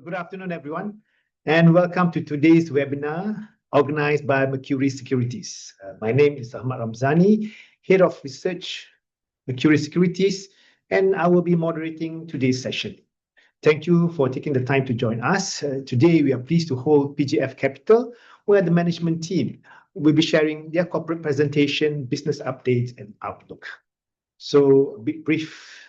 Good afternoon, everyone, and welcome to today's webinar organized by Mercury Securities. My name is Ahmad Ramzani, Head of Research, Mercury Securities, and I will be moderating today's session. Thank you for taking the time to join us. Today, we are pleased to hold PGF Capital, where the management team will be sharing their corporate presentation, business updates, and outlook. So, a bit brief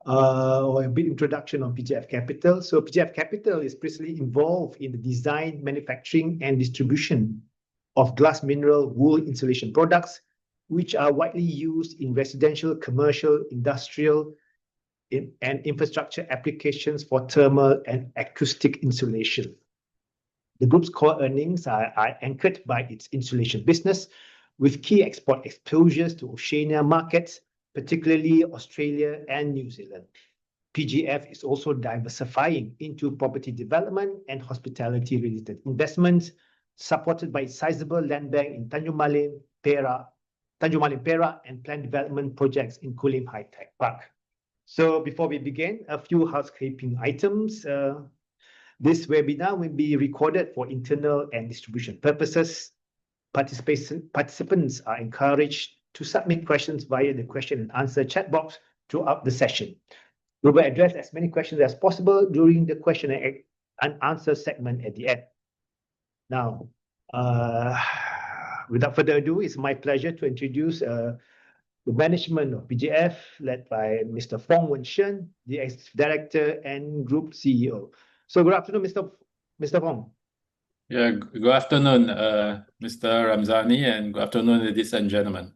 or a bit introduction on PGF Capital. So PGF Capital is presently involved in the design, manufacturing, and distribution of glass mineral wool insulation products, which are widely used in residential, commercial, industrial, and infrastructure applications for thermal and acoustic insulation. The group's core earnings are anchored by its insulation business, with key export exposures to Oceania markets, particularly Australia and New Zealand. PGF is also diversifying into property development and hospitality-related investments, supported by a sizable land bank in Tanjung Malim, Perak, and planned development projects in Kulim High Tech Park. So before we begin, a few housekeeping items. This webinar will be recorded for internal and distribution purposes. Participants are encouraged to submit questions via the question and answer chat box throughout the session. We will address as many questions as possible during the question and answer segment at the end. Now, without further ado, it's my pleasure to introduce the management of PGF, led by Mr. Fong Wern Sheng, the ex-director and group CEO. So good afternoon, Mr. Fong. Yeah, good afternoon, Mr. Ramzani, and good afternoon, ladies and gentlemen.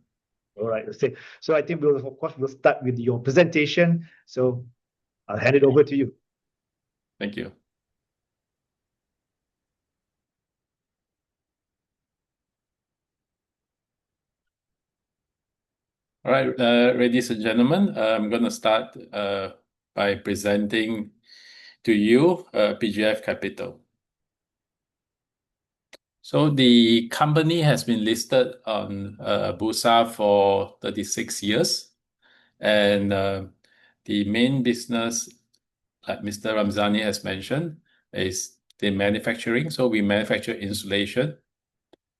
All right, so I think we'll start with your presentation. So I'll hand it over to you. Thank you. All right, ladies and gentlemen, I'm going to start by presenting to you PGF Capital. So the company has been listed on Bursa for 36 years, and the main business, like Mr. Ramzani has mentioned, is the manufacturing. So we manufacture insulation,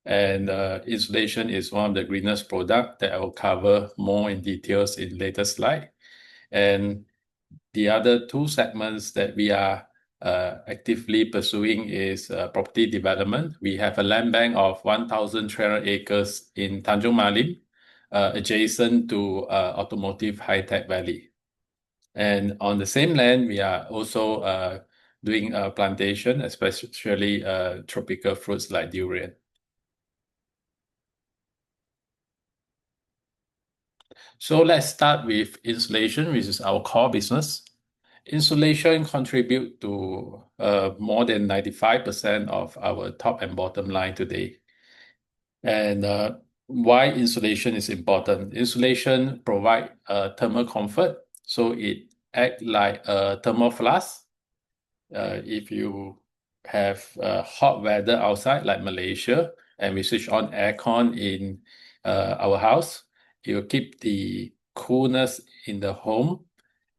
and insulation is one of the greenest products that I will cover more in details in later slide. And the other two segments that we are actively pursuing is property development. We have a land bank of 1,300 acres in Tanjung Malim, adjacent to automotive high-tech valley. And on the same land, we are also doing a plantation, especially tropical fruits like durian. So let's start with insulation, which is our core business. Insulation contributes to more than 95% of our top and bottom line today. And why insulation is important? Insulation provides thermal comfort, so it acts like a thermal flask. If you have hot weather outside, like Malaysia, and we switch on aircon in our house, it will keep the coolness in the home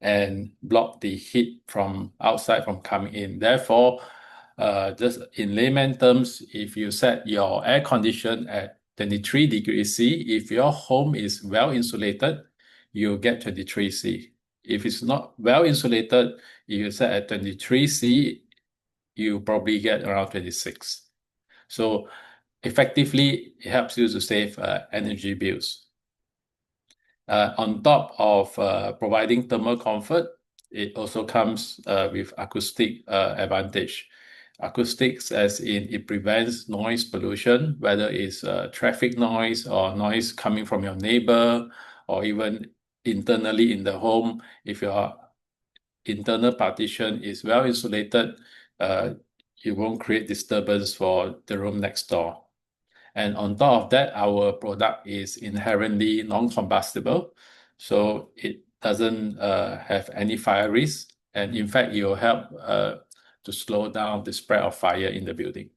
and block the heat from outside from coming in. Therefore, just in layman terms, if you set your air condition at 23 degrees C, if your home is well insulated, you'll get 23 C. If it's not well insulated, if you set at 23 C, you probably get around 26. So effectively, it helps you to save energy bills. On top of providing thermal comfort, it also comes with acoustic advantage. Acoustics, as in it prevents noise pollution, whether it's traffic noise or noise coming from your neighbor, or even internally in the home. If your internal partition is well insulated, you won't create disturbance for the room next door. And on top of that, our product is inherently non-combustible, so it doesn't have any fire risk. And in fact, it will help to slow down the spread of fire in the building.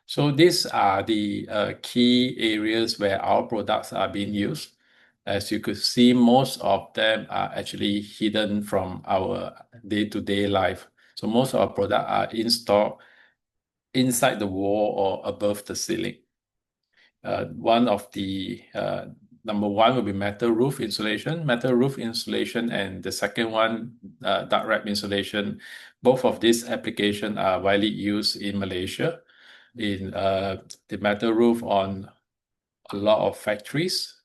So these are the key areas where our products are being used. As you could see, most of them are actually hidden from our day-to-day life. So most of our products are installed inside the wall or above the ceiling. One of the number one will be metal roof insulation, and the second one, duct wrap insulation. Both of these applications are widely used in Malaysia. In the metal roof on a lot of factories,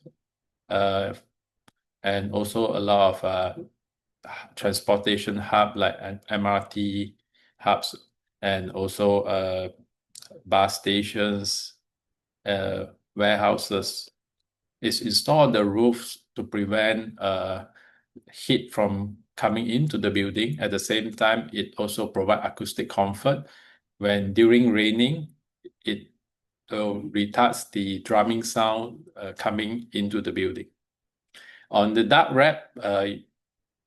and also a lot of transportation hub like MRT hubs, and also bus stations, warehouses. It's installed on the roofs to prevent heat from coming into the building. At the same time, it also provides acoustic comfort. When during raining, it retards the drumming sound coming into the building. On the duct wrap,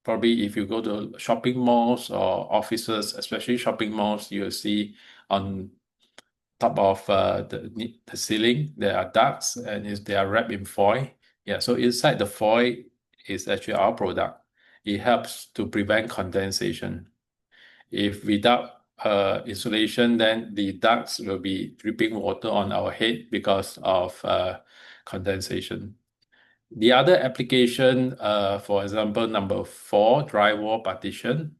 probably if you go to shopping malls or offices, especially shopping malls, you'll see on top of the ceiling there are ducts, and they are wrapped in foil. Yeah, so inside the foil is actually our product. It helps to prevent condensation. If without insulation, then the ducts will be dripping water on our head because of condensation. The other application, for example, number 4, drywall partition.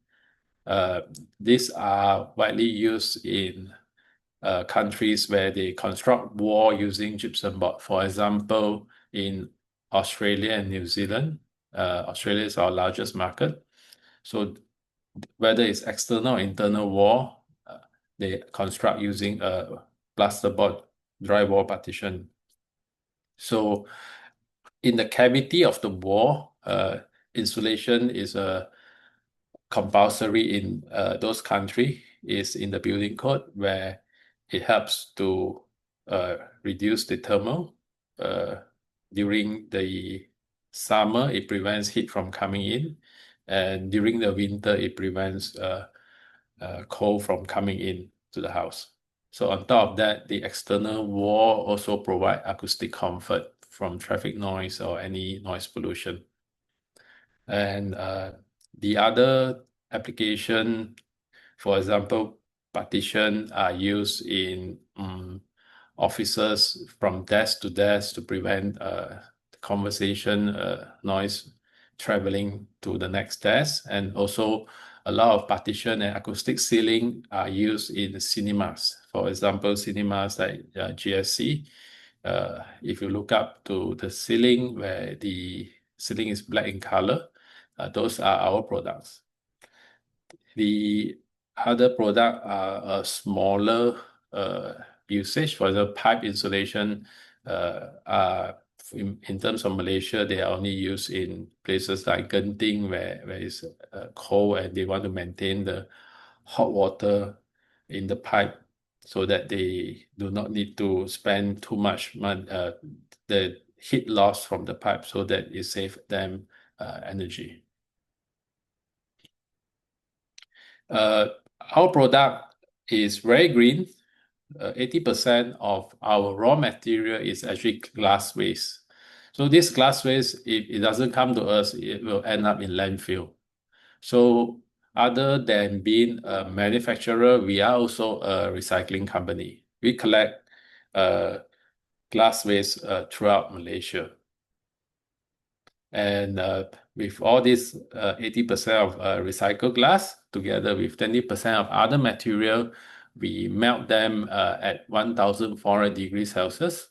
These are widely used in countries where they construct wall using gypsum board. For example, in Australia and New Zealand. Australia is our largest market. So whether it's external or internal wall, they construct using a plasterboard drywall partition. So in the cavity of the wall, insulation is compulsory in those countries. Is in the building code, where it helps to reduce the thermal. During the summer, it prevents heat from coming in, and during the winter, it prevents cold from coming in to the house. So on top of that, the external wall also provide acoustic comfort from traffic noise or any noise pollution. And the other application, for example, partition are used in offices from desk to desk to prevent conversation noise traveling to the next desk. And also a lot of partition and acoustic ceiling are used in cinemas. For example, cinemas like GSC. If you look up to the ceiling where the ceiling is black in color, those are our products. The other product are a smaller usage. For example, pipe insulation are in terms of Malaysia, they are only used in places like Genting, where it's cold and they want to maintain the hot water in the pipe so that they do not need to spend too much money, the heat loss from the pipe, so that it saves them energy. Our product is very green. 80% of our raw material is actually glass waste. So this glass waste, if it doesn't come to us, it will end up in landfill. So other than being a manufacturer, we are also a recycling company. We collect glass waste throughout Malaysia. And with all this 80% of recycled glass, together with 20% of other material, we melt them at 1,400 degrees Celsius,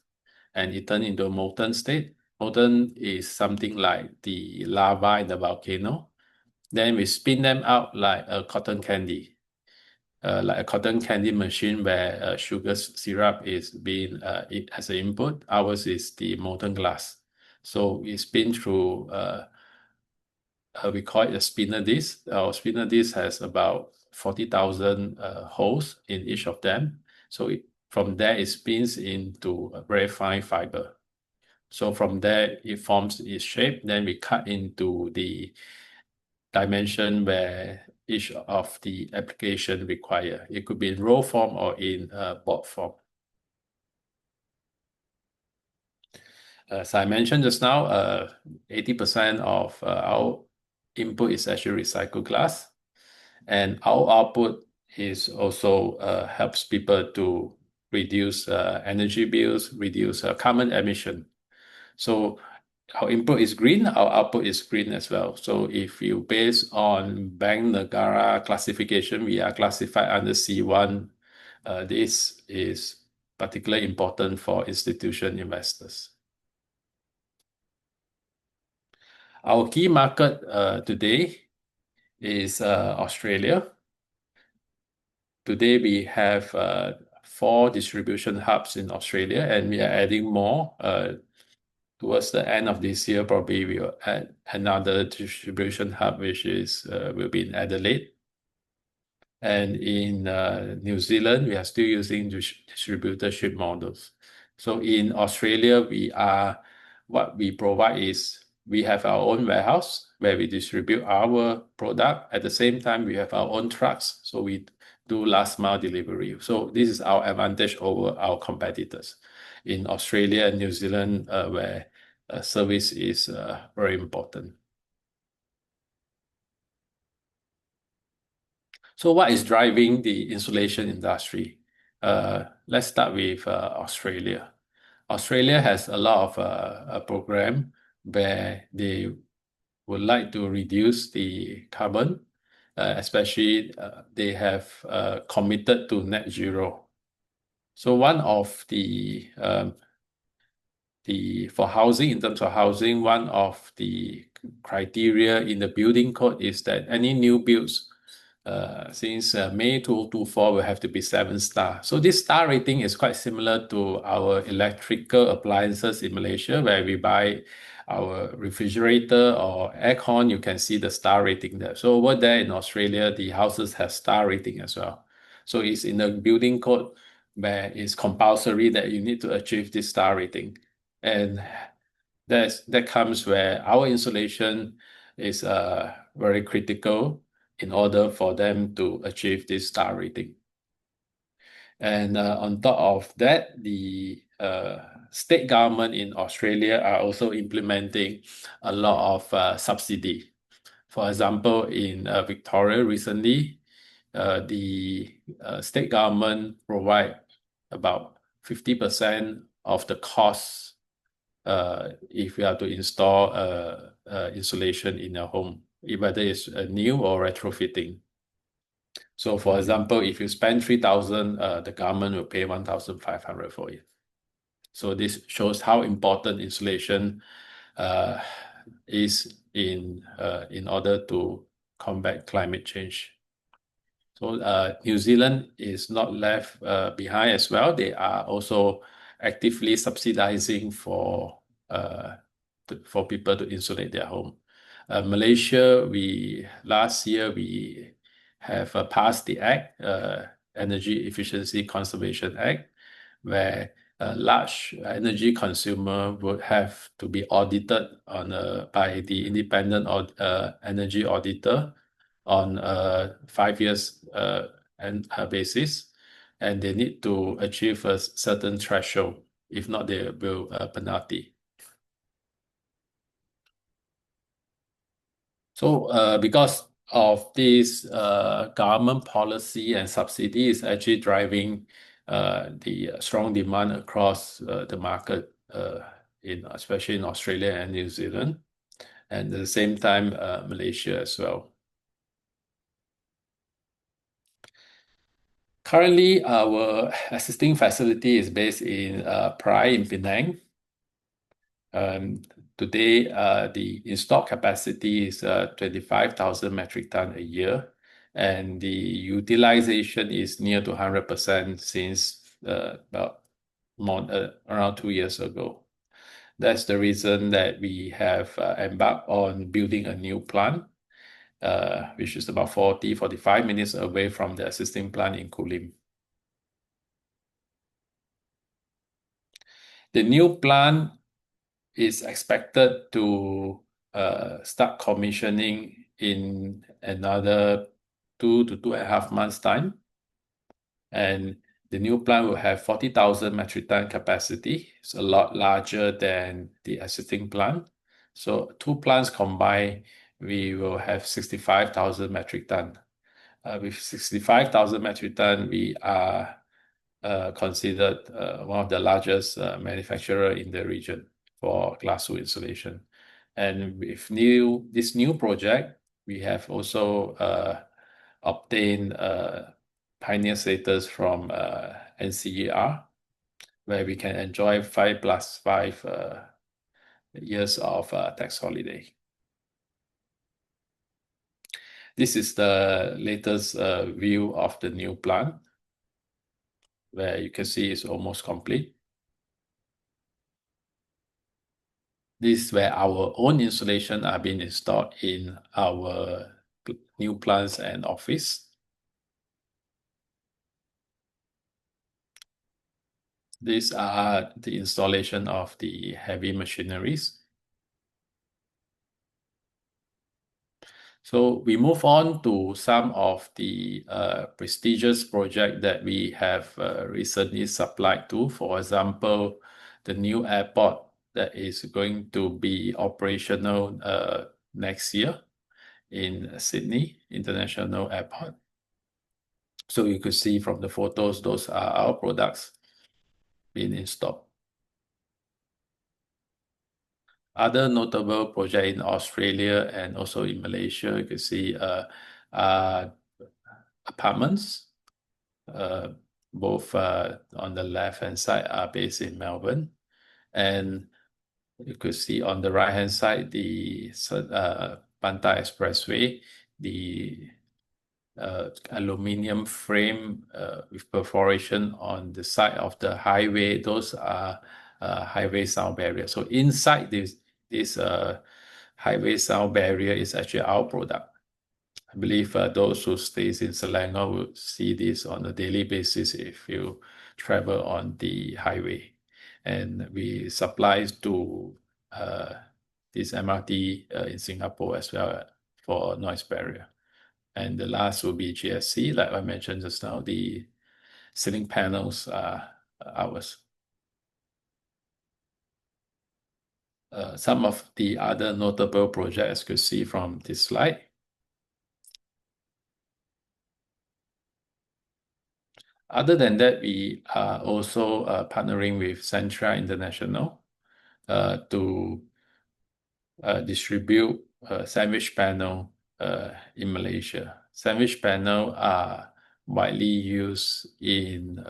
and it turns into a molten state. Molten is something like the lava in the volcano. Then we spin them out like a cotton candy, like a cotton candy machine where sugar syrup is being as an input. Ours is the molten glass. So we spin through, we call it a spinner disc. Our spinner disc has about 40,000 holes in each of them. So from there, it spins into a very fine fiber. So from there, it forms its shape. Then we cut into the dimension where each of the application require. It could be in roll form or in board form. As I mentioned just now, 80% of our input is actually recycled glass, and our output is also helps people to reduce energy bills, reduce carbon emission. So our input is green, our output is green as well. So if you base on Bank Negara classification, we are classified under C1. This is particularly important for institution investors. Our key market today is Australia. Today we have 4 distribution hubs in Australia, and we are adding more. Towards the end of this year, probably we will add another distribution hub, which will be in Adelaide. And in New Zealand, we are still using distributorship models. So in Australia, what we provide is we have our own warehouse where we distribute our product. At the same time, we have our own trucks, so we do last mile delivery. So this is our advantage over our competitors in Australia and New Zealand, where service is very important. So what is driving the insulation industry? Let's start with Australia. Australia has a lot of a program where they would like to reduce the carbon, especially they have committed to net zero. So one of for housing, in terms of housing, one of the criteria in the building code is that any new builds since May 2024 will have to be 7-star. So this star rating is quite similar to our electrical appliances in Malaysia, where we buy our refrigerator or aircon, you can see the star rating there. So over there in Australia, the houses have star rating as well. So it's in the building code where it's compulsory that you need to achieve this star rating. And that comes where our insulation is very critical in order for them to achieve this star rating. And on top of that, the state government in Australia are also implementing a lot of subsidy. For example, in Victoria recently, the state government provide about 50% of the costs if you have to install insulation in your home, whether it's new or retrofitting. So for example, if you spend 3,000, the government will pay 1,500 for it. So this shows how important insulation is in order to combat climate change. So New Zealand is not left behind as well. They are also actively subsidizing for people to insulate their home. Malaysia, last year we have passed the Act, Energy Efficiency Conservation Act, where a large energy consumer would have to be audited by the independent energy auditor on a 5 years basis, and they need to achieve a certain threshold. If not, there will be a penalty. So because of this government policy and subsidy is actually driving the strong demand across the market, especially in Australia and New Zealand, and at the same time Malaysia as well. Currently, our existing facility is based in Perai in Penang. Today, the installed capacity is 25,000 metric ton a year, and the utilization is near to 100% since about around 2 years ago. That's the reason that we have embarked on building a new plant, which is about 45 minutes away from the existing plant in Kulim. The new plant is expected to start commissioning in another 2 to 2.5 months' time. And The new plant will have 40,000 metric ton capacity. It's a lot larger than the existing plant. So two plants combined, we will have 65,000 metric ton. With 65,000 metric ton, we are considered one of the largest manufacturer in the region for glass wool insulation. And with this new project, we have also obtained pioneer status from NCER, where we can enjoy 5+5 years of tax holiday. This is the latest view of the new plant, where you can see it's almost complete. This is where our own installation are being installed in our new plants and office. These are the installation of the heavy machineries. So we move on to some of the prestigious projects that we have recently supplied to. For example, the new airport that is going to be operational next year in Sydney International Airport. So you could see from the photos, those are our products being installed. Other notable projects in Australia and also in Malaysia, you can see apartments. Both on the left-hand side are based in Melbourne. And you could see on the right-hand side, the Pantai Expressway, the aluminium frame with perforation on the side of the highway. Those are highway sound barrier. So inside this highway sound barrier is actually our product. I believe those who stays in Selangor will see this on a daily basis if you travel on the highway. And we supply to this MRT in Singapore as well for noise barrier. And the last will be GSC, like I mentioned just now, the ceiling panels are ours. Some of the other notable projects you could see from this slide. Other than that, we are also partnering with Centra International to distribute sandwich panel in Malaysia. Sandwich panel are widely used in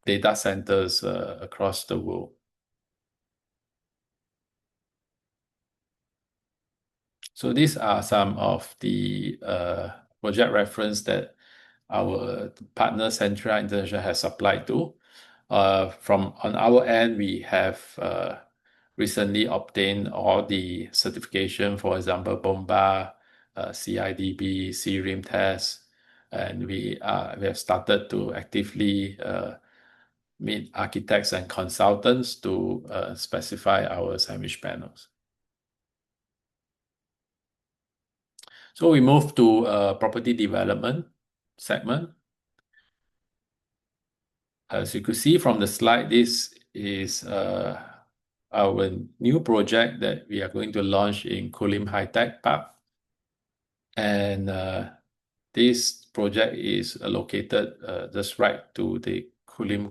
data centers across the world. So these are some of the project reference that our partner Centra International has supplied to. On our end, we have recently obtained all the certification, for example, BOMBA, CIDB, CRIM test, and we have started to actively meet architects and consultants to specify our sandwich panels. So we move to property development segment. As you could see from the slide, this is our new project that we are going to launch in Kulim High Tech Park. And this project is located just right to the Kulim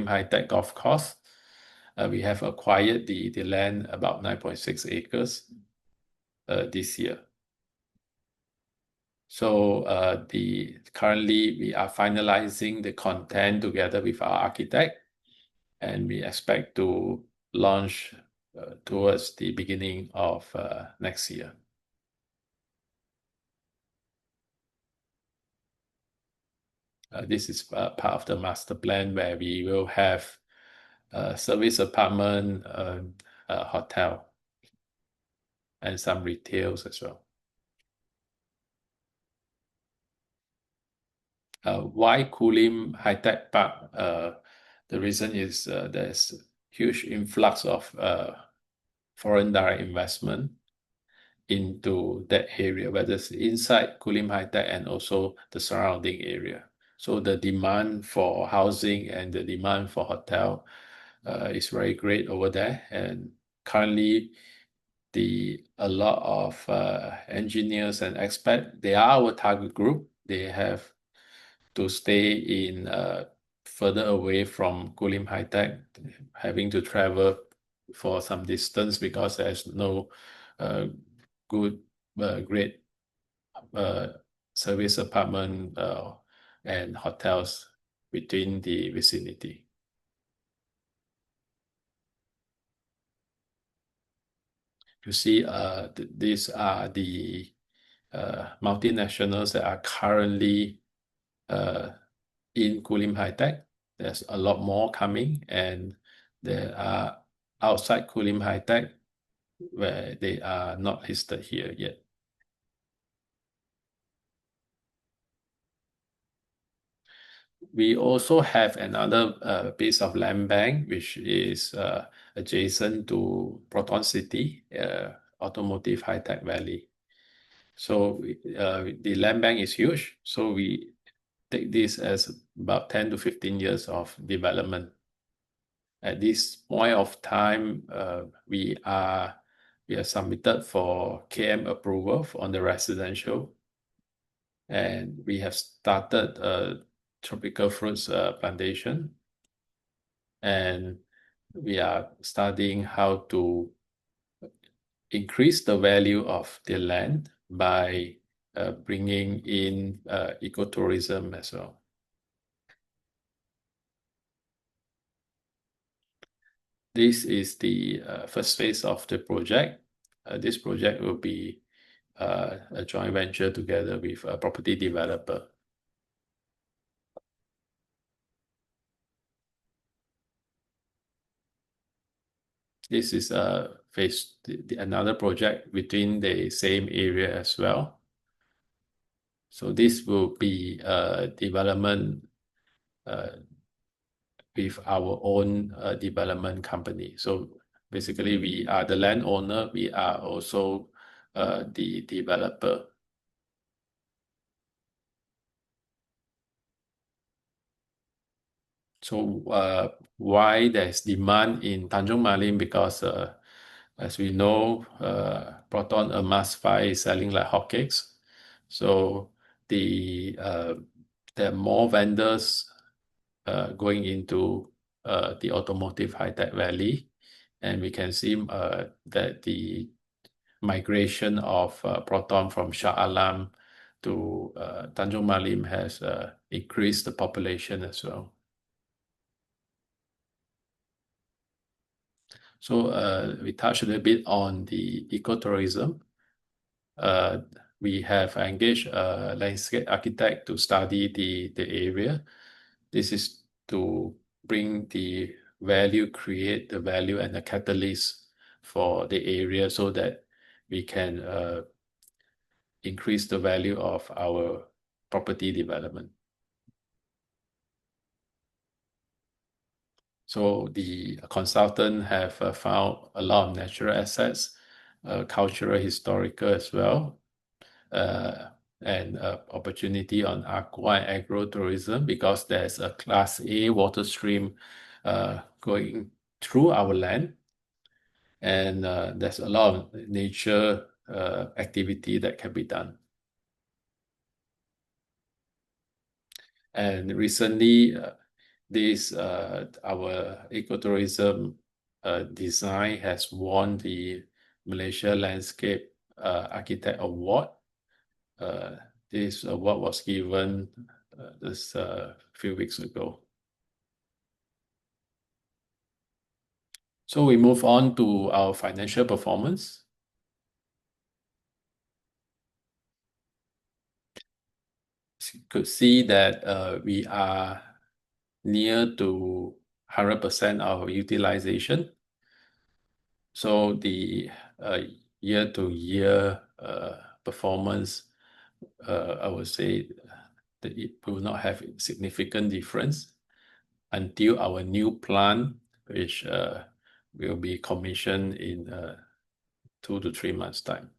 High Tech Golf Course. We have acquired the land about 9.6 acres this year. So currently we are finalizing the content together with our architect, and we expect to launch towards the beginning of next year. This is part of the master plan where we will have service apartment, hotel, and some retails as well. Why Kulim High Tech Park? The reason is there's huge influx of foreign direct investment into that area, whether it's inside Kulim High Tech and also the surrounding area. So the demand for housing and the demand for hotel is very great over there. And currently, a lot of engineers and expats, they are our target group. They have to stay in further away from Kulim High Tech, having to travel for some distance because there's no good, great service apartment and hotels within the vicinity. You see, these are the multinationals that are currently in Kulim High Tech. There's a lot more coming, and there are outside Kulim High Tech where they are not listed here yet. We also have another piece of land bank which is adjacent to Proton City, Automotive High Tech Valley. So the land bank is huge. So we take this as about 10 to 15 years of development. At this point of time, we are submitted for KM approval on the residential, and we have started a tropical fruits plantation, and we are studying how to increase the value of the land by bringing in ecotourism as well. This is the first phase of the project. This project will be a joint venture together with a property developer. This is another project within the same area as well. So this will be a development with our own development company. So basically, we are the landowner. We are also the developer. So why there's demand in Tanjung Malim? Because as we know, Proton Emas 5 is selling like hotcakes. So there are more vendors going into the automotive high-tech valley, and we can see that the migration of Proton from Shah Alam to Tanjung Malim has increased the population as well. So we touched a little bit on the ecotourism. We have engaged a landscape architect to study the area. This is to bring the value, create the value and the catalyst for the area so that we can increase the value of our property development. So the consultant have found a lot of natural assets, cultural, historical as well, and opportunity on aqua and agro-tourism because there's a Class A water stream going through our land, and there's a lot of nature activity that can be done. And recently, our ecotourism design has won the Malaysia Landscape Architect Award. This award was given this few weeks ago. So we move on to our financial performance. As you could see that we are near to 100% of utilization. So the year-to-year performance, I would say that it will not have a significant difference until our new plant, which will be commissioned in 2 to 3 months' time.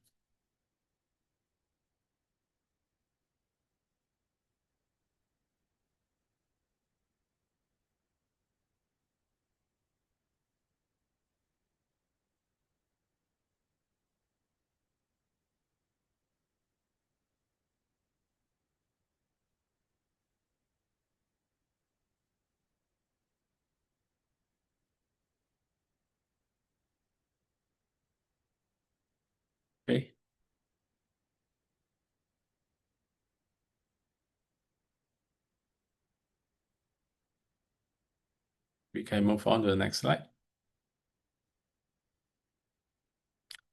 We can move on to the next slide.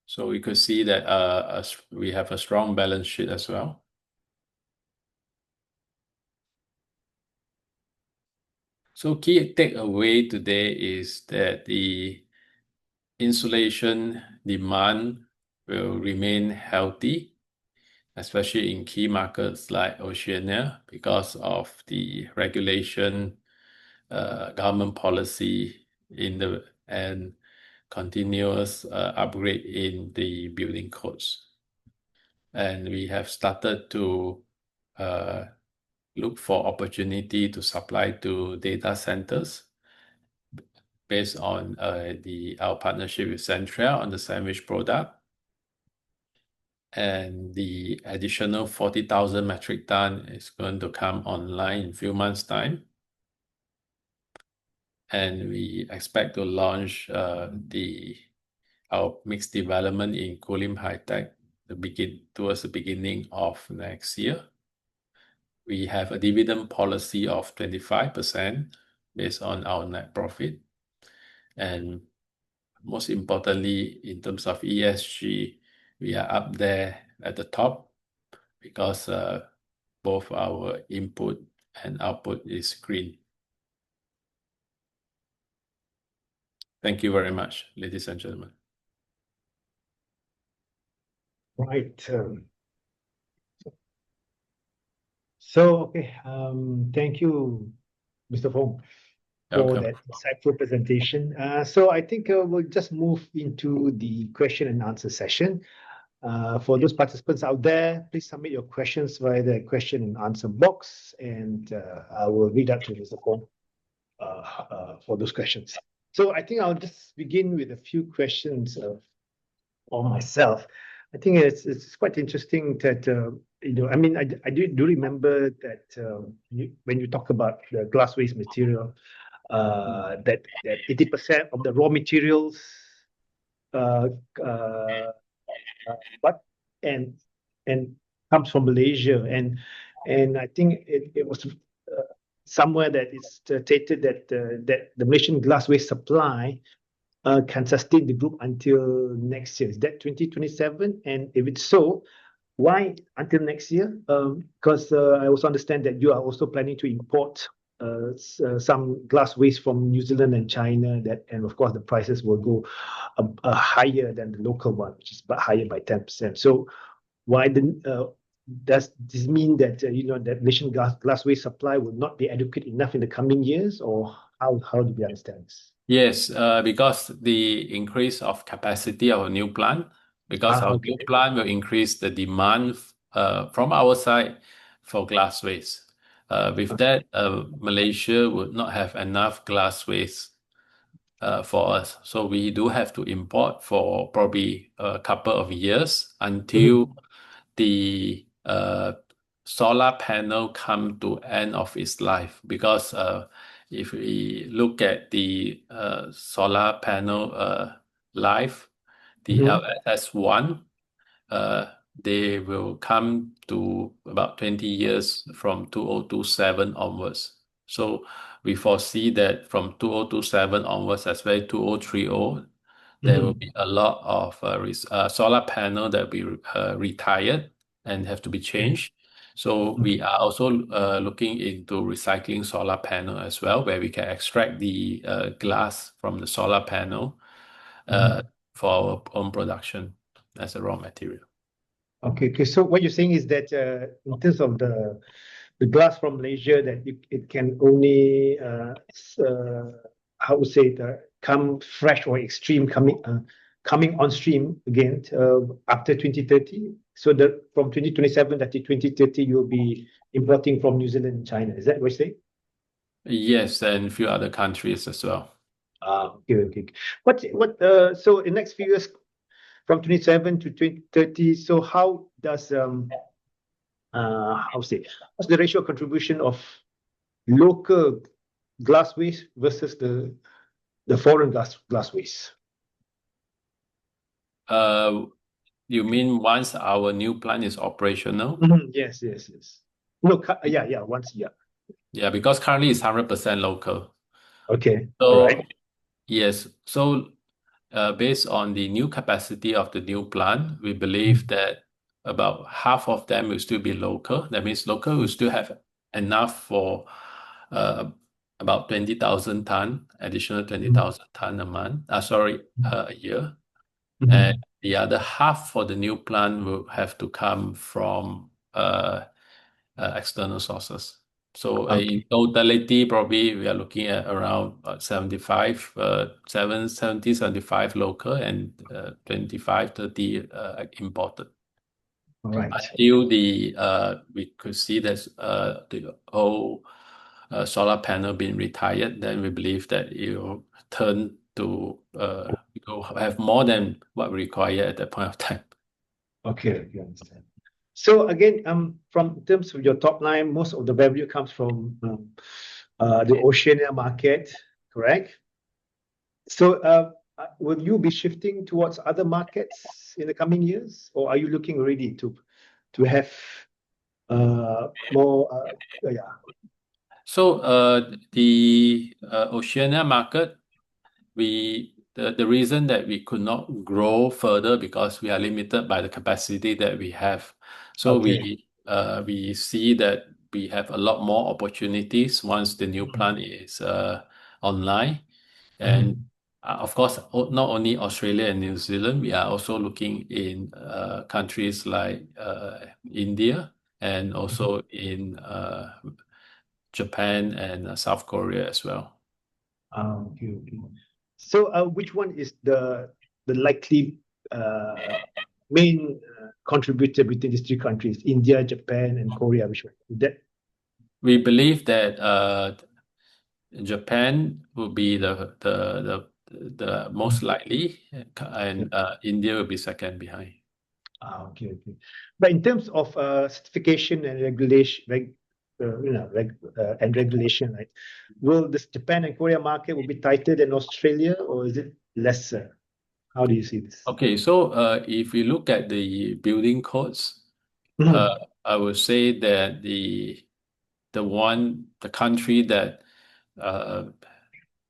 So we could see that we have a strong balance sheet as well. So key takeaway today is that the insulation demand will remain healthy, especially in key markets like Oceania, because of the regulation, government policy and continuous upgrade in the building codes. And we have started to look for opportunity to supply to data centers based on our partnership with Centria on the sandwich product. And the additional 40,000 metric ton is going to come online in a few months' time. And we expect to launch our mixed development in Kulim High Tech towards the beginning of next year. We have a dividend policy of 25% based on our net profit. And most importantly, in terms of ESG, we are up there at the top because both our input and output is green. Thank you very much, ladies and gentlemen. Right. So, okay. Thank you, Mr. Fong, for Welcome. that insightful presentation. So I think we'll just move into the question and answer session. For those participants out there, please submit your questions via the question and answer box, and I will read out to Mr. Fong for those questions. So I think I'll just begin with a few questions on myself. I think it's quite interesting that I mean, I do remember that when you talk about the glass waste material, that 80% of the raw materials but and comes from Malaysia, and I think it was somewhere that it's stated that that the Malaysian glass waste supply can sustain the group until next year. Is that 2027? And if it's so, why until next year? Because I also understand that you are also planning to import some glass waste from New Zealand and China, and of course the prices will go higher than the local one, which is higher by 10%. So why does this mean that that Malaysian glass waste supply will not be adequate enough in the coming years, or how do we understand this? Yes, because the increase of capacity of a new plant, because our new plant will increase the demand from our side for glass waste. With that, Malaysia would not have enough glass waste for us. So we do have to import for probably a couple of years until the solar panel come to end of its life. Because if we look at the solar panel life, the LSS1, they will come to about 20 years from 2027 onwards. So we foresee that from 2027 onwards, as well as 2030, there will be a lot of solar panel that will be retired and have to be changed. So we are also looking into recycling solar panel as well, where we can extract the glass from the solar panel for our own production as a raw material. Okay. So what you're saying is that in terms of the glass from Malaysia, that it can only how to say it, come fresh or extreme coming on stream again after 2030. So that from 2027 to 2030, you'll be importing from New Zealand and China. Is that what you're saying? Yes, and a few other countries as well. Okay. So in the next few years, from 27 to 2030, so how does what's the ratio contribution of local glass waste versus the foreign glass waste? You mean once our new plant is operational? Yes. No, once, yeah. Yeah, because currently it's 100% local. Okay. All So right. yes, so based on the new capacity of the new plant, we believe Mm, that about half of them will still be local. That means local will still have enough for uh, about 20,000 ton, additional mm, 20,000 ton a month, a year. And mm. the other half for the new plant will have to come from external sources. So in Okay. totality, probably we are looking at around 75 local and 25, 30 imported. All right. Until we could see that the whole solar panel being retired, then we believe that it will turn to we will have more than what we require at that point of time. Okay. Okay. Understand. So again, from in terms of your top line, most of the revenue comes from the Oceania market, correct? So, will you be shifting towards other markets in the coming years, or are you looking already to have more? Yeah. So the Oceania market, the reason that we could not grow further because we are limited by the capacity that we have. So Okay. we see that we have a lot more opportunities once the new Mhm. plant is online. And Mhm. of course, not only Australia and New Zealand, we are also looking in countries like India and Mhm. also in Japan and South Korea as well. Okay. Okay. So, which one is the likely main contributor between these three countries, India, Japan, and Korea? Which one? That We believe that Japan will be the most likely, and India will be second behind. Okay, okay. But in terms of certification and regulation, and regulation, right? Will this Japan and Korea market will be tighter than Australia, or is it lesser? How do you see this? Okay, so if we look at the building codes, uh, Mhm. I would say that the country that uh,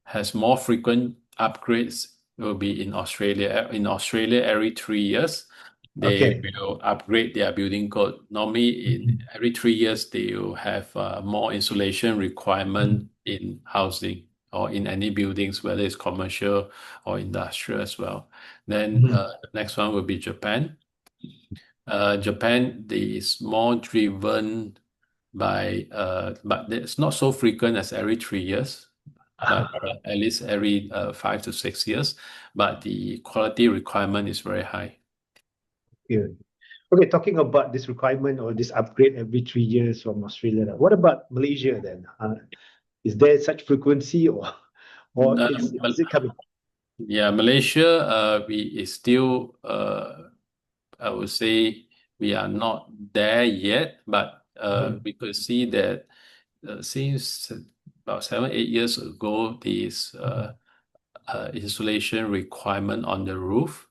has more frequent upgrades will be in Australia. In Australia, every 3 years, they Okay. will upgrade their building code. Normally, in Mhm. every 3 years, they will have more insulation requirement Mhm. in housing or in any buildings, whether it's commercial or industrial as well. Then Mhm. the next one will be Japan. Japan is more driven by, but it's not so frequent as every 3 years, but at least every 5 to 6 years. But the quality requirement is very high. Yeah. Okay, talking about this requirement or this upgrade every 3 years from Australia, what about Malaysia then? Is there such frequency, or Uh, is it coming? yeah, Malaysia, we is still, I would say we are not there yet, but Mhm. we could see that since about 7, 8 years ago, this Mhm. insulation requirement on the roof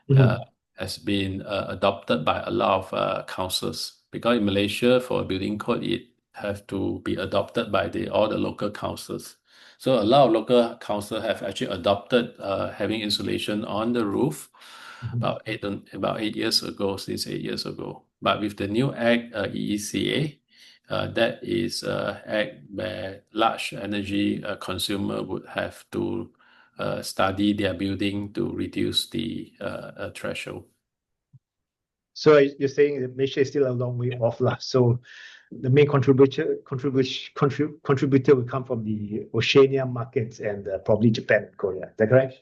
uh, Mhm. has been adopted by a lot of councils. Because in Malaysia, for a building code, it have to be adopted by all the local councils. So a lot of local councils have actually adopted having insulation on the roof Mhm. about 8 years ago, since 8 years ago. But with the new act, EECA, that is act where large energy consumer would have to study their building to reduce the threshold. So you're saying that Malaysia is still a long way off, lah. So the main contributor will come from the Oceania markets and probably Japan and Korea. Is that correct?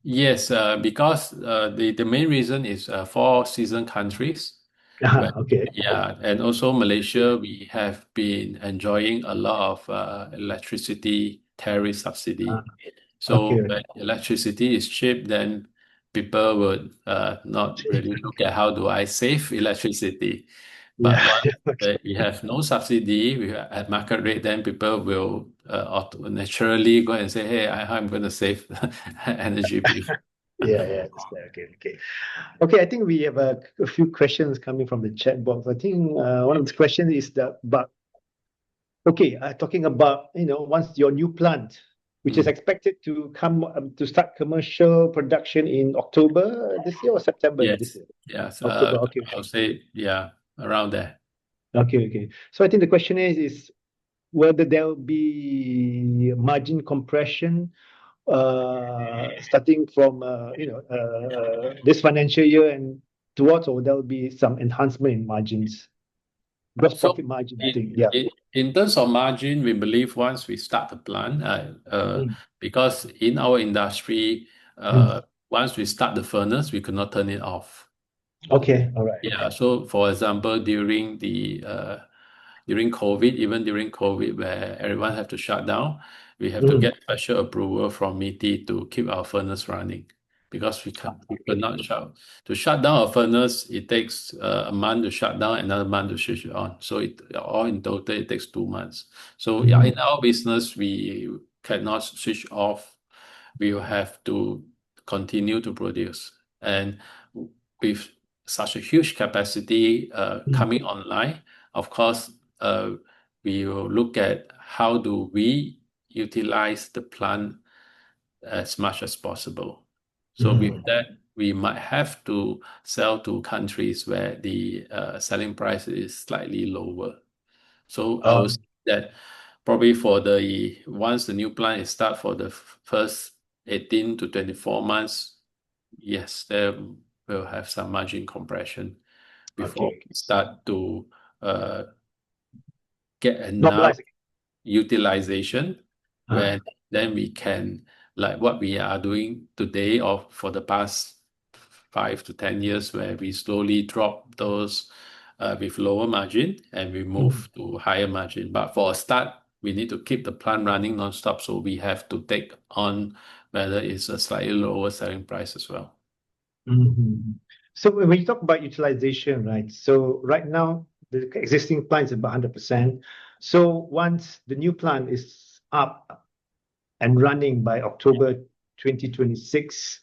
Yes, because the main reason is four season countries. Where, Okay. yeah, and also Malaysia, we have been enjoying a lot of electricity tariff Uh, subsidy. So okay. when electricity is cheap, then people would not really look at how do I save electricity. But Yeah. once Okay. we have no subsidy, we are at market rate, then people will naturally go and say, "Hey, I'm going to save energy bill." Yeah, yeah, understand. Okay, okay. Okay, I think we have a few questions coming from the chat box. I think one of the questions is about, okay, talking about, once your new plant which is expected to start commercial production in October this year or September this Yes. year? Yes. October. Okay. I'll say, yeah, around there. Okay. So I think the question is whether there will be margin compression starting from this financial year and towards, or there will be some enhancement in margins, gross So profit margin, I think. Yeah. in terms of margin, we believe once we start the plant, Mm. because in our industry, Mm. once we start the furnace, we cannot turn it off. Okay. All right. Yeah. So, for example, during COVID, even during COVID, where everyone have to shut down, we have to Mm. get special approval from MITI to keep our furnace running because we cannot shut down a furnace. It takes a month to shut down, another month to switch it on. So all in total, it takes 2 months. So yeah, in our business, we cannot switch off. We will have to continue to produce. And with such a huge capacity coming online, of course, we will look at how do we utilize the plant as much as possible. So with that, we might have to sell to countries where the selling price is slightly lower. So I would say that probably once the new plant is start for the first 18 to 24 months, yes, there will have some margin compression before Okay. we start to get enough Normalize. utilization, Ah. where then we can, like what we are doing today or for the past 5 to 10 years, where we slowly drop those with lower margin and we move to higher margin. But for a start, we need to keep the plant running non-stop, so we have to take on whether it's a slightly lower selling price as well. So when you talk about utilization, right? So right now, the existing plant is about 100%. So once the new plant is up and running by October 2026,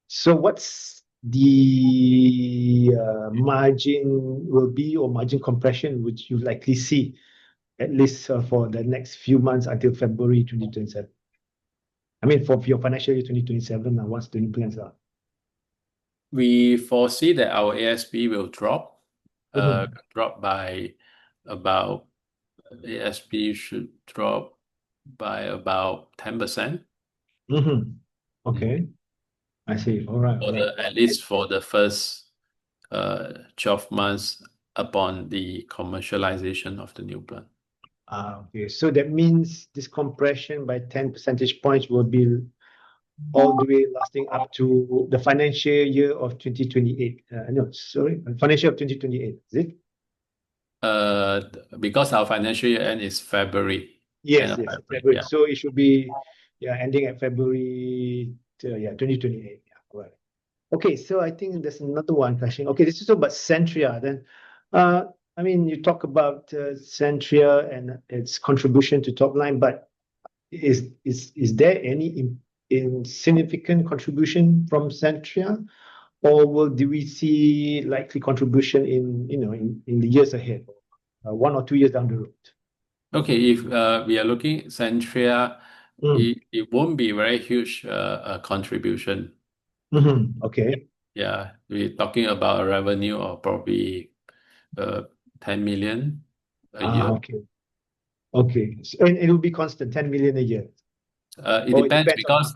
so what's the margin will be, or margin compression which you likely see, at least for the next few months until February 2027? I mean, for your financial year 2027, once the new plants are. We foresee that our ASP will drop by about, ASP should drop by about 10%. Okay. I see. All right. At least for the first 12 months upon the commercialization of the new plant. Okay. So that means this compression by 10 percentage points will be all the way lasting up to the financial year of 2028. No, sorry, financial of 2028, is it? Because our financial year end is February. Yes, End of yes, February. February. Yeah. So it should be ending at February 2028. Yeah, right. Okay, so I think there's another one question. Okay, this is about Centria. Then, I mean, you talk about Centria and its contribution to top line, but is there any insignificant contribution from Centria, or do we see likely contribution in the years ahead, 1 or 2 years down the road? Okay, if we are looking at Centria, it won't be very huge contribution. Okay. Yeah, we're talking about a revenue of probably 10 million a year. Okay. So, and it will be constant, 10 million a year. It Or it depends depends on because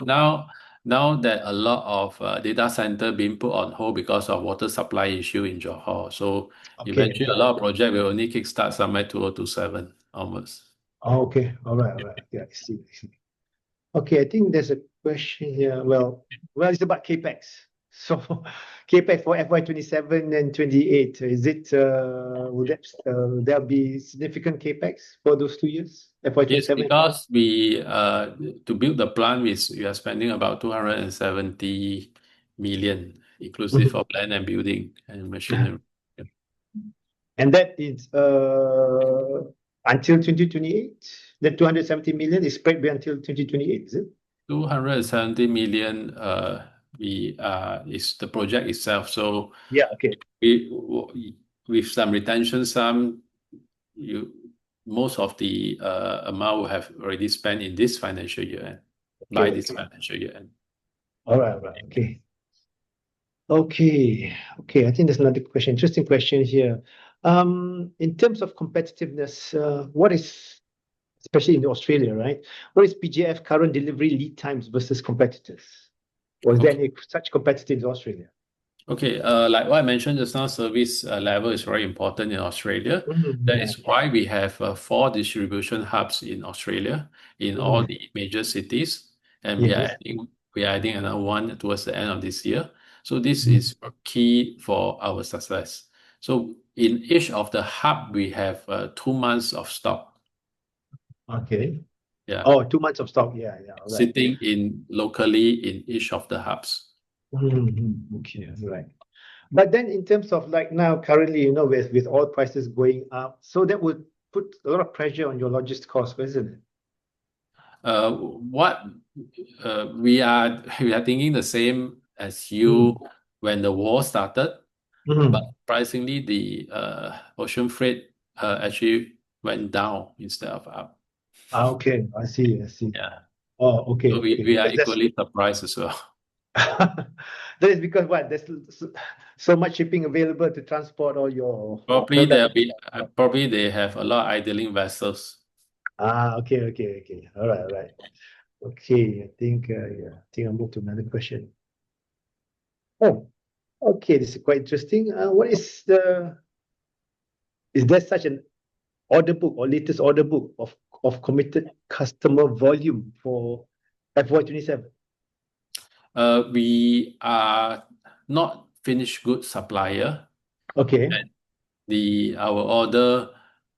now that a lot of data center being put on hold because of water supply issue in Johor. So eventually a lot of project will only kickstart somewhere 2027 onwards. Okay. All right. Yeah, I see. Okay, I think there's a question here. Well, it's about CapEx. So CapEx for FY27 and 28, is it will there be significant CapEx for those 2 years, FY27? Yes, because we to build the plant, we are spending about 270 million, inclusive of land and building and machinery. And that is until 2028? That 270 million is spread until 2028, is it? 270 million is the project itself. So yeah, okay. With some retention sum, most of the amount will have already spent in this financial year. by this financial year end. All right, okay. Okay. I think there's another question. Interesting question here. In terms of competitiveness, what is, especially in Australia, right? What is PGF current delivery lead times versus competitors? Or is there any such competitive in Australia? Okay, like what I mentioned just now, service level is very important in Australia. That is Yeah. why we have 4 distribution hubs in Australia, in all the major cities, and Yes. we are adding another one towards the end of this year. So this is key for our success. So in each of the hub, we have 2 months of stock. Okay. Yeah, Oh, 2 months of stock. Yeah, all right. sitting in locally in each of the hubs. Okay, right. But then in terms of like now currently, with oil prices going up, so that would put a lot of pressure on your logistics costs, isn't it? What we are thinking the same as you when the war started, but surprisingly the ocean freight actually went down instead of up. Okay, I see. Yeah. Oh, okay, So we are Because that's equally surprised as well. that is because what? There's so much shipping available to transport all your Probably products. they have a lot of idling vessels. Okay. All right. Okay, I think I'll move to another question. Oh, okay, this is quite interesting. Is there such an order book or latest order book of committed customer volume for FY27? We are not finished goods supplier. Okay. Our order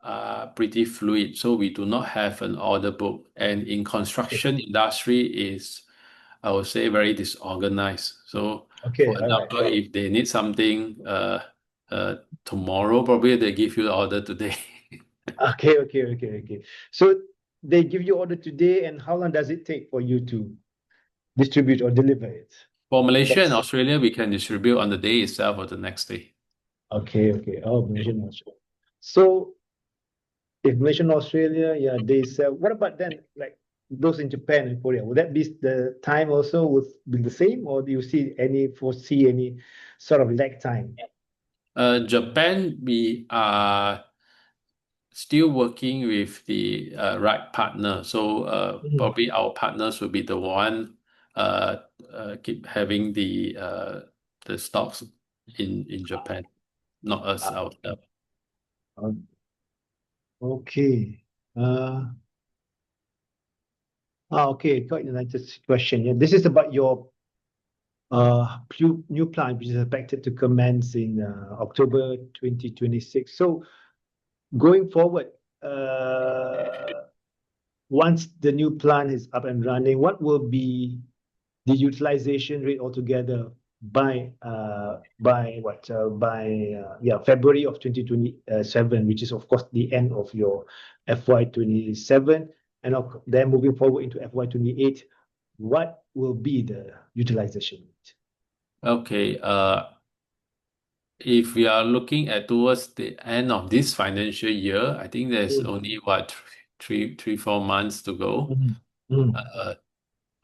are pretty fluid, so we do not have an order book. And in construction industry is, I would say, very disorganized. So, Okay, for all right. example, if they need something tomorrow, probably they give you the order today. Okay. So they give you order today, and how long does it take for you to distribute or deliver it? For Malaysia and That's Australia, we can distribute on the day itself or the next day. okay. Oh, Malaysia and Australia. So if Malaysia and Australia, yeah, they sell. What about then, like those in Japan and Korea? Would that be the time also would be the same, or do you foresee any sort of lag time? Japan, we are still working with the right partner. So probably our partners will be the one keep having the stocks in Japan, not us Ah, ourselves. okay. Okay. Quite another question. Yeah, this is about your new plant, which is expected to commence in October 2026. So going forward, once the new plant is up and running, what will be the utilization rate altogether by February of 2027, which is of course the end of your FY27, and then moving forward into FY28, what will be the utilization rate? Okay. If we are looking at towards the end of this financial year, I think there's only what 4 months to go.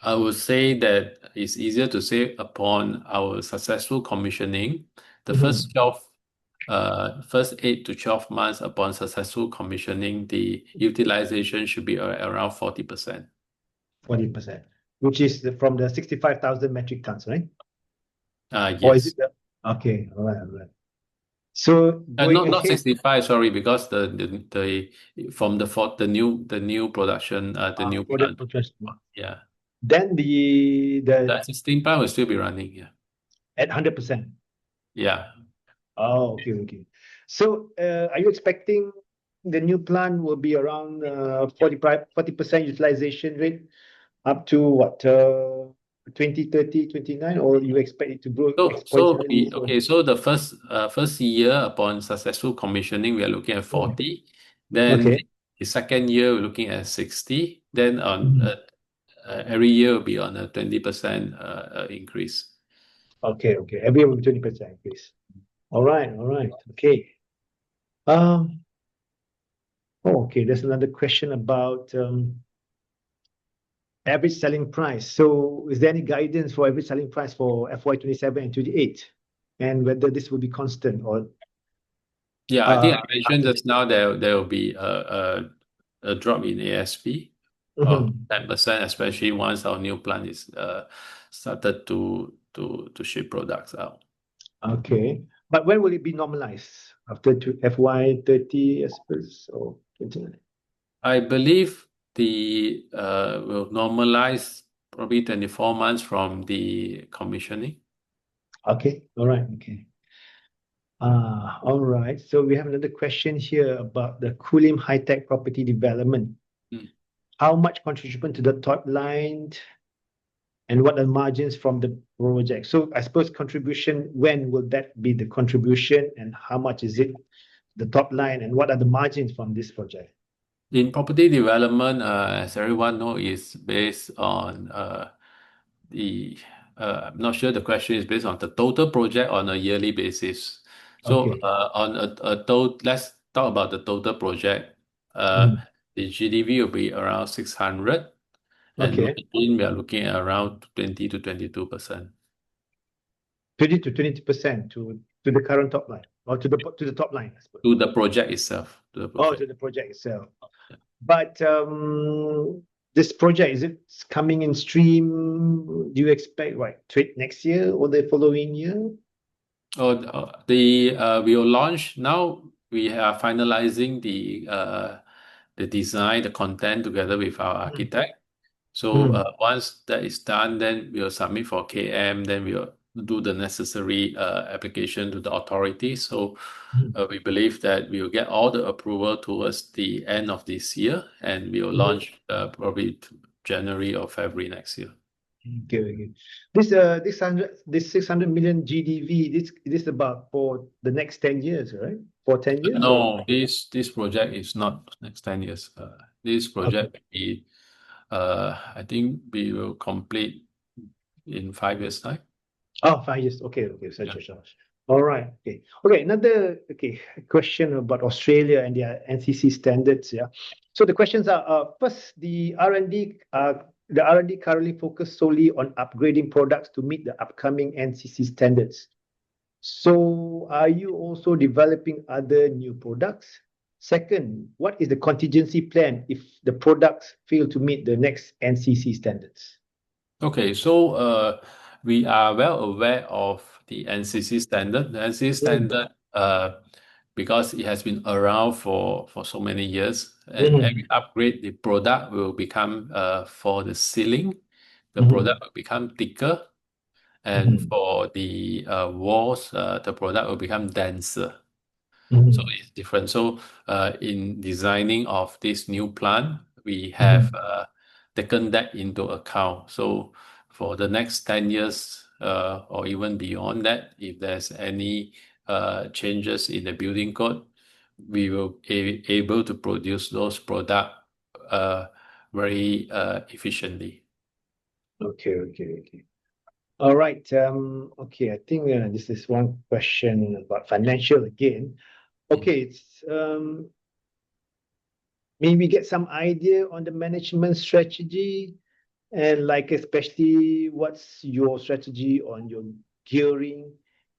I would say that it's easier to say upon our successful commissioning, the first 8 to 12 months upon successful commissioning, the utilization should be around 40%. 40%, which is from the 65,000 metric tons, right? Or is Yes. it okay, all right. So going Not ahead, 65, sorry, because the new production, the new product plant. purchase, Yeah. then the The existing plant will still be running. Yeah. at 100%. Yeah. Oh, okay. So, are you expecting the new plant will be around 40% utilization rate up to what, 2030, 29, or you expect it to grow exponentially? So the first year upon successful commissioning, we are looking at 40. Then Okay. the second year, we're looking at 60. Then on Mhm. every year will be on a 20% increase. Okay. Every year will be 20% increase. All right. Okay. Um, okay. There's another question about Average selling price. So is there any guidance for average selling price for FY 27 and 28? And whether this will be constant or Yeah, I think I mentioned after. just now there will be a drop in ASP of Mhm. 10%, especially once our new plant is started to ship products out. Okay. But when will it be normalized? After FY 30, I suppose, or 29? I believe the will normalize probably 24 months from the commissioning. Okay. All right. Okay. All right. So we have another question here about the Kulim High-Tech Property Development. Mm. How much contribution to the top line and what are margins from the project? So I suppose contribution, when will that be the contribution and how much is it, the top line, and what are the margins from this project? In property development, as everyone know, is based on the I'm not sure the question is based on the total project on a yearly basis. So Okay. on a total, let's talk about the total project. Uh, Mhm. the GDV will be around 600, and Okay. margin we are looking at around 20 to 22%. 20 to 20% to the current top line or to the top line, I suppose. To the project itself, to the Oh, project. to the project itself. But this project, is it coming in stream? Do you expect next year or the following year? Oh, we will launch now. We are finalizing the design, the content together with our Mm. architect. So Mm. once that is done, then we'll submit for KM. Then we'll do the necessary application to the authorities. So Mm. we believe that we will get all the approval towards the end of this year, and we will Mhm. launch probably January or February next year. Okay, okay. This 600 million GDV, this about for the next 10 years, right? For 10 years or? No, this project is not next 10 years. This Okay. project will be, I think we will complete in 5 years' time. Oh, 5 years. Okay, okay. Such Yeah. a such. All right. Okay. Okay. Another question about Australia and their NCC standards. Yeah. So the questions are first, the R&D currently focus solely on upgrading products to meet the upcoming NCC standards. So are you also developing other new products? Second, what is the contingency plan if the products fail to meet the next NCC standards? Okay, so we are well aware of the NCC standard. The NCC Mm. standard, because it has been around for so many years, and Mhm. every upgrade, the product will become, for the ceiling, the Mhm. product will become thicker, and Mhm. for the walls, the product will become denser. So Mhm. it's different. So in designing of this new plant, we have Mhm. taken that into account. So for the next 10 years or even beyond that, if there's any changes in the building code, we will be able to produce those products very efficiently. Okay, okay, okay. All right. Okay, I think this is one question about financial again. Mm. Okay, it's maybe get some idea on the management strategy and like especially what's your strategy on your gearing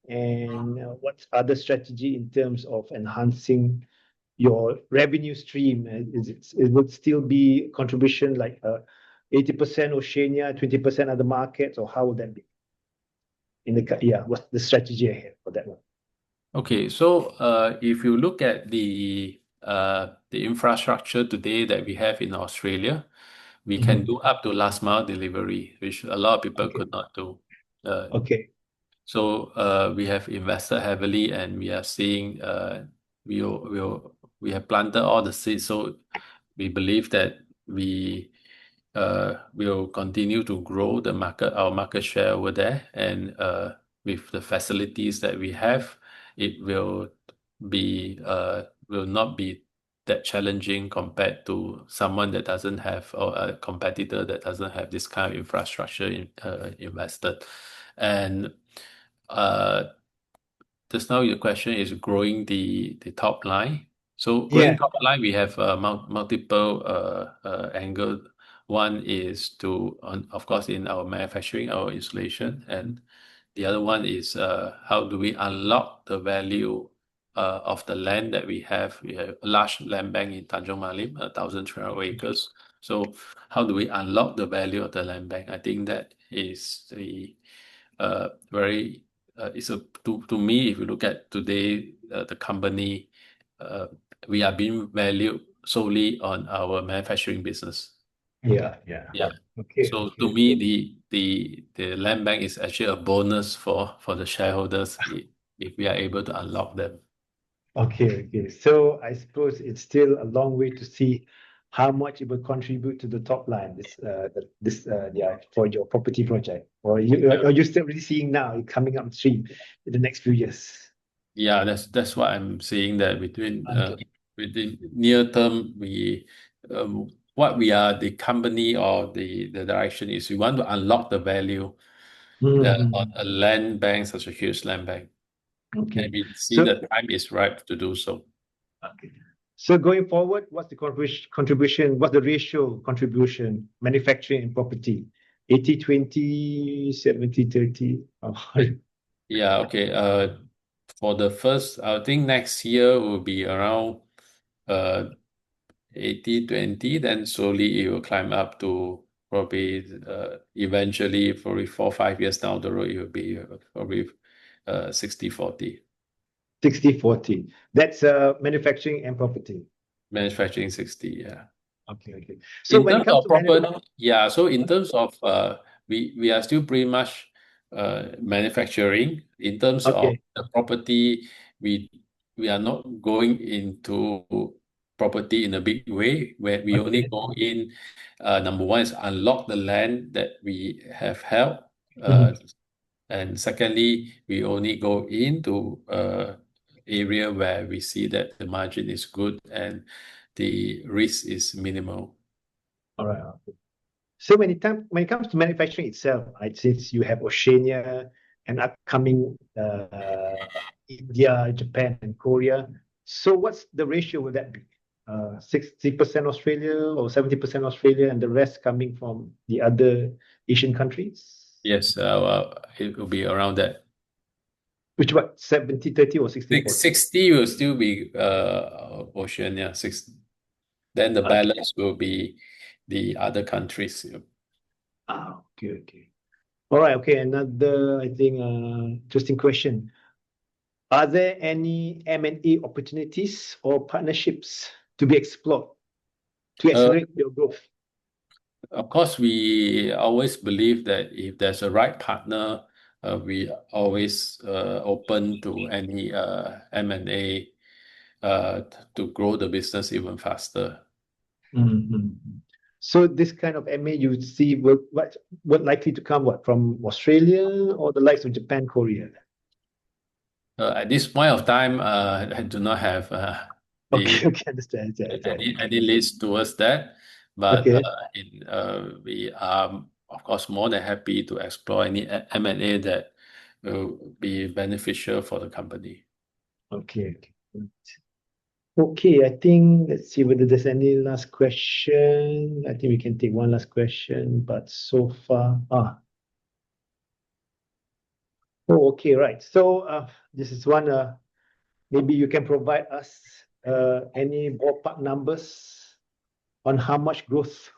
and what's other strategy in terms of enhancing your revenue stream? It would still be contribution like 80% Oceania, 20% other markets, or how would that be? What's the strategy ahead for that one? Okay, so if you look at the infrastructure today that we have in Australia, we can Mhm. do up to last mile delivery, which a lot of people Okay. could not do. Uh, Okay. so we have invested heavily, and we are seeing we will we have planted all the seeds. So we believe that we will continue to grow our market share over there, and with the facilities that we have, it will not be that challenging compared to someone that doesn't have, or a competitor that doesn't have this kind of infrastructure invested. And uh, just now your question is growing the top line. So growing Yeah. top line, we have multiple angle. One is of course, in our manufacturing, our installation, and the other one is how do we unlock the value of the land that we have? We have a large land bank in Tanjung Malim, 1,300 acres. So how do we unlock the value of the land bank? I think that is the very it's a to me, if you look at today, the company, we are being valued solely on our manufacturing business. Yeah. Yeah. Okay. So to me, the land bank is actually a bonus for the shareholders if we are able to unlock them. Okay. So I suppose it's still a long way to see how much it will contribute to the top line. For your property project, or Yeah. are you still really seeing now it coming upstream in the next few years? Yeah, that's what I'm saying, that Okay. within near term, what we are, the company or the direction is we want to unlock the value on Mhm. a land bank, such a huge land bank, and Okay. we see So the time is ripe to do so. okay. So going forward, what's the contribution? What's the ratio contribution, manufacturing and property? 80-20, 70-30? Oh, Yeah, okay. For the first, I think next year will be around uh 80-20, then slowly it will climb up to probably eventually, probably 4 or 5 years down the road, it will be probably 60-40. 60-40. That's manufacturing and property. Manufacturing 60, yeah. Okay. So In when it terms comes of to property, yeah, so in terms of we are still pretty much manufacturing. In terms of okay. the property, we we are not going into property in a big way, where we only Okay. go in, number one is unlock the land that we have held. Mhm. And secondly, we only go into area where we see that the margin is good and the risk is minimal. All right. So when it comes to manufacturing itself, right, since you have Oceania and upcoming India, Japan, and Korea, so what's the ratio would that be? 60% Australia or 70% Australia, and the rest coming from the other Asian countries? Yes, it will be around that. Which what, 70-30 or 60-40? 60 will still be Oceania, 60. Then the Okay. balance will be the other countries. Okay. All right. Okay. Another, I think, interesting question. Are there any M&A opportunities or partnerships to be explored to Uh, accelerate your growth? of course, we always believe that if there's a right partner, we always open to any M&A to grow the business even faster. Mhm. So this kind of M&A you would see what likely to come from Australia or the likes of Japan, Korea? At this point of time, I do not have the Okay, understand. any list towards that, but Okay, we are, of course, more than happy to explore any M&A that will be beneficial for the company. okay. Okay, I think let's see whether there's any last question. I think we can take one last question, but so far, okay, right. So this is one. Maybe you can provide us any ballpark numbers on how much growth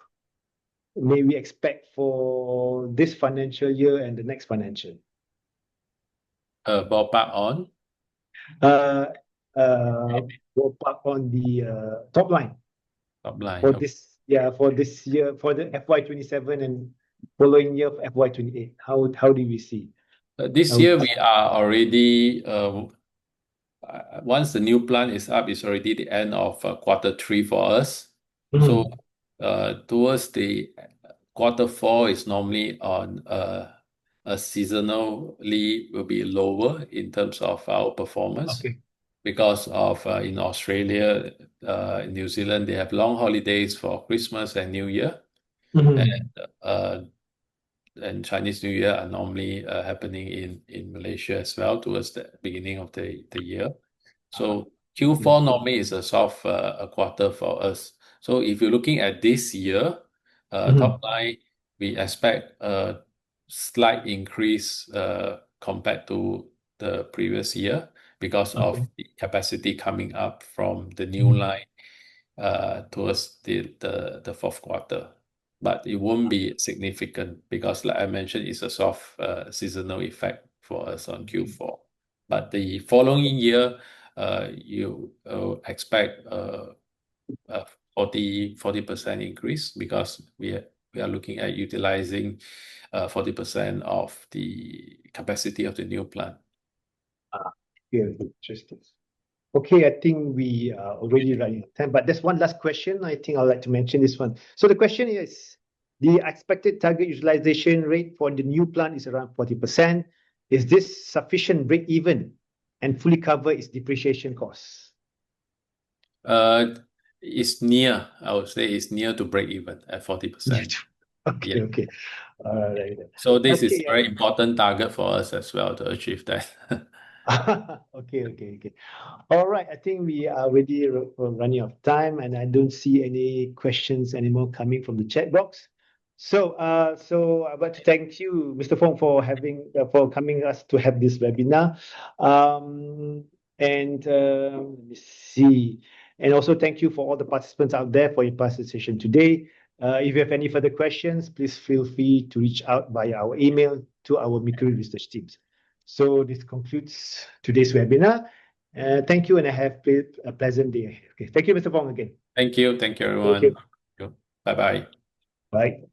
may we expect for this financial year and the next financial. Ballpark on Uh, Ballpark on the top line top line. for this year, for the FY27 and following year for FY28. How do we see? This How- year we are already once the new plant is up, it's already the end of quarter 3 for us. So Mhm. towards the quarter 4 is normally on a seasonally will be lower in terms of our performance Okay. because of in Australia, New Zealand, they have long holidays for Christmas and New Year, and Mhm. uh, Chinese New Year are normally happening in Malaysia as well towards the beginning of the year. So Okay. Q4 normally is a soft a quarter for us. So if you're looking at this year, Top line, we expect a slight increase compared to the previous year because of the capacity coming up from the new line towards the fourth quarter. But it won't be significant because, like I mentioned, it's a soft seasonal effect for us on Q4. But the following year, you expect a 40% increase because we are looking at utilizing 40% of the capacity of the new plant. Yeah, interesting. Okay, I think we are already running out of time, but there's one last question. I think I'd like to mention this one. So the question is, the expected target utilization rate for the new plant is around 40%. Is this sufficient break even and fully cover its depreciation costs? It's near, I would say it's near to break even at 40%. Okay, Yeah. okay. All right. So this is a very important target for us as well to achieve that. Okay. All right. I think we are already running out of time, and I don't see any questions anymore coming from the chat box. So I'd like to thank you, Mr. Fong, for coming us to have this webinar. Let me see. And also thank you for all the participants out there for your participation today. If you have any further questions, please feel free to reach out via our email to our Mercury research teams. So this concludes today's webinar. Thank you, and I have a pleasant day. Okay, thank you, Mr. Fong, again. Thank you, everyone. Thank you. Bye-bye. Bye.